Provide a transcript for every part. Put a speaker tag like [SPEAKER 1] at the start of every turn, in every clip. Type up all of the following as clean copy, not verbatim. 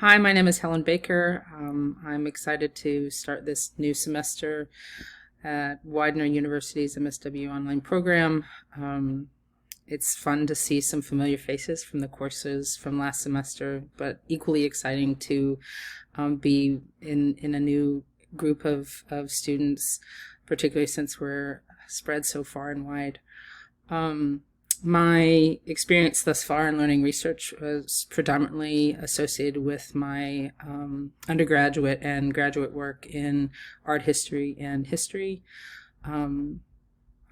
[SPEAKER 1] Hi, my name is Helen Baker. I'm excited to start this new semester at Widener University's MSW online program. It's fun to see some familiar faces from the courses from last semester, but equally exciting to be in a new group of students, particularly since we're spread so far and wide. My experience thus far in learning research was predominantly associated with my undergraduate and graduate work in art history and history. I'm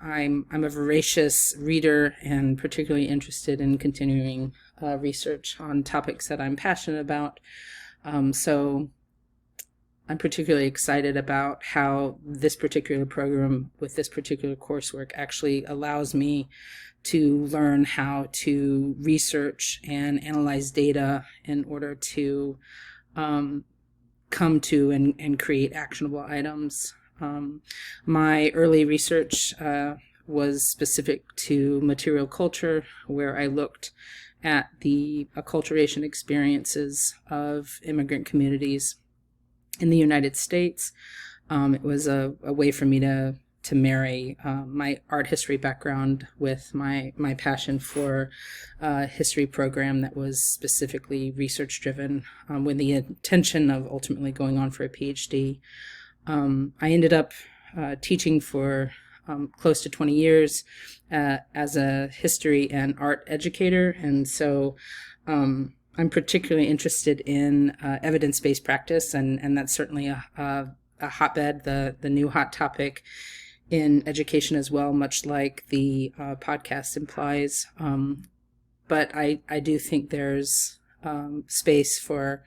[SPEAKER 1] a voracious reader and particularly interested in continuing research on topics that I'm passionate about. So I'm particularly excited about how this particular program with this particular coursework actually allows me to learn how to research and analyze data in order to come to and create actionable items. My early research was specific to material culture, where I looked at the acculturation experiences of immigrant communities in the United States. It was a way for me to marry my art history background with my passion for a history program that was specifically research driven, with the intention of ultimately going on for a PhD. I ended up teaching for close to 20 years as a history and art educator, and so I'm particularly interested in evidence-based practice, and that's certainly a hotbed, the new hot topic in education as well, much like the podcast implies. But I do think there's space for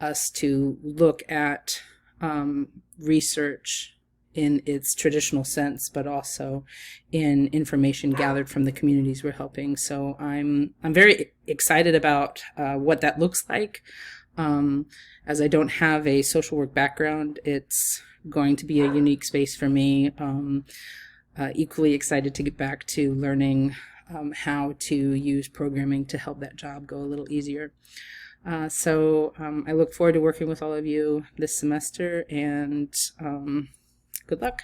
[SPEAKER 1] us to look at research in its traditional sense, but also in information gathered from the communities we're helping. So I'm very excited about what that looks like. As I don't have a social work background, it's going to be a unique space for me. Equally excited to get back to learning how to use programming to help that job go a little easier. So I look forward to working with all of you this semester, and good luck.